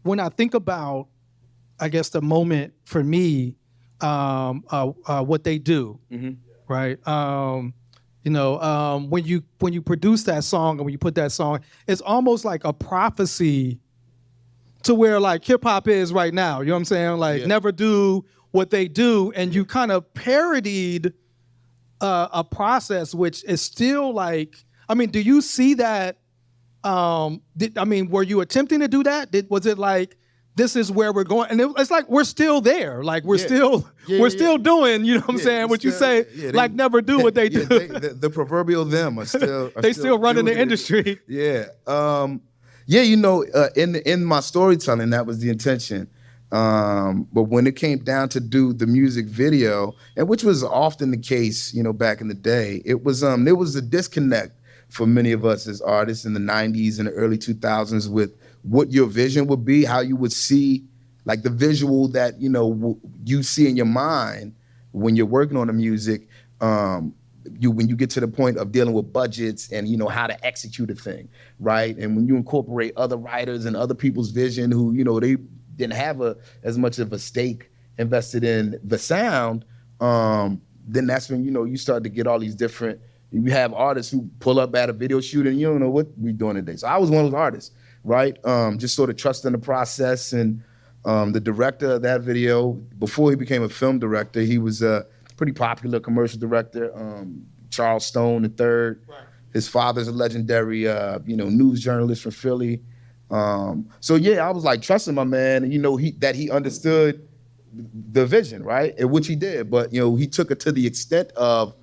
when I think about, I guess the moment for me, what they do, right? When you produce that song and when you put that song, it's almost like a prophecy to where like hip hop is right now. You know what I'm saying? Like never do what they do, and you kind of parodied a process which is still like. I mean, do you see that? Were you attempting to do that? Was it like this is where we're going? And it's like we're still there. Like we're still doing. You know what I'm saying? What you say? Like never do what they do. The proverbial them are still. They still running the industry. In my storytelling, that was the intention. But when it came down to do the music video, and which was often the case, back in the day, it was there was a disconnect for many of us as artists in the 90s and the early 2000s with what your vision would be, how you would see like the visual that, you see in your mind when you're working on the music, when you get to the point of dealing with budgets and, how to execute a thing, right? And when you incorporate other writers and other people's vision who, they didn't have as much of a stake invested in the sound, then that's when, you start to get all these different. You have artists who pull up at a video shoot and you don't know what we're doing today. So I was one of those artists, right? Just sort of trusting the process. And the director of that video, before he became a film director, he was a pretty popular commercial director, Charles Stone III. Right. His father's a legendary, news journalist from Philly. I was like trusting my man, and he understood the vision, right? And which he did, but he took it to the extent of,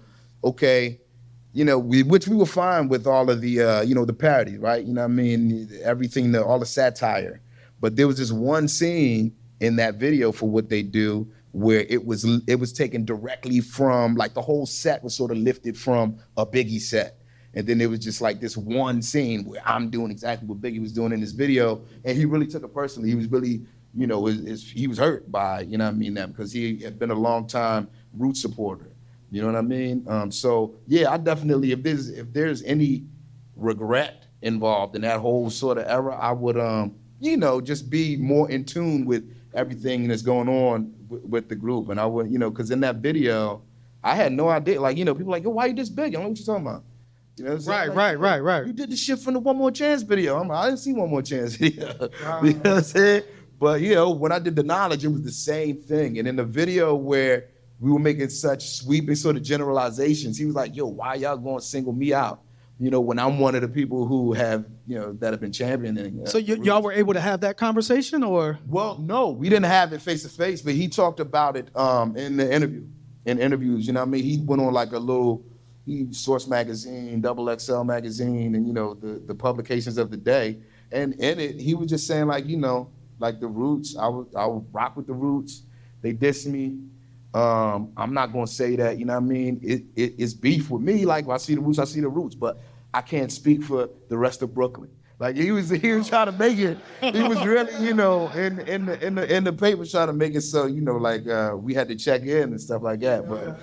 okay, which we were fine with all of the, the parody, right? Everything, all the satire. But there was this one scene in that video for what they do where it was taken directly from, like the whole set was sort of lifted from a Biggie set. And then it was just like this one scene where I'm doing exactly what Biggie was doing in this video. And he really took it personally. He was really, he was hurt by, that because he had been a longtime Roots supporter. You know what I mean? I definitely, if there's any regret involved in that whole sort of era, I would, just be more in tune with everything that's going on with the group. And I would, because in that video, I had no idea. Like, people like, yo, why you this big? I don't know what you're talking about. Right. You did the shit from the One More Chance video. I didn't see One More Chance video. You know what I'm saying? But, when I did the Knowledge, it was the same thing. And in the video where we were making such sweeping sort of generalizations, he was like, yo, why y'all going to single me out? When I'm one of the people who have, that have been championing. So y'all were able to have that conversation, or? Well, no, we didn't have it face to face, but he talked about it in the interview. In interviews, he went on like a little Source magazine, Double XL magazine, and the publications of the day. And in it, he was just saying like, like the Roots, I would rock with the Roots. They dissed me. I'm not gonna say that, it's beef with me. Like, if I see the Roots, I see the Roots, but I can't speak for the rest of Brooklyn. Like he was trying to make it. He was really, in the paper trying to make it so, we had to check in and stuff like that. But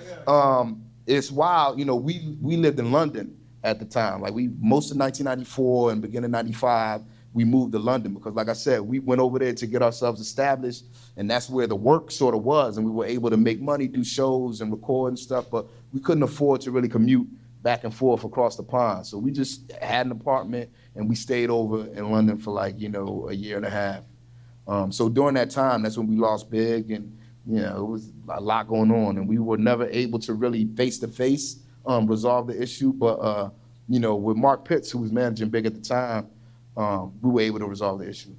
it's wild. We lived in London at the time. Like most of 1994 and beginning of 95, we moved to London because, like I said, we went over there to get ourselves established, and that's where the work sort of was, and we were able to make money, do shows and record and stuff, but we couldn't afford to really commute back and forth across the pond. So we just had an apartment, and we stayed over in London for like, a year and a half. So during that time, that's when we lost Big, and it was a lot going on, and we were never able to really face-to-face resolve the issue, but with Mark Pitts, who was managing Big at the time, we were able to resolve the issue.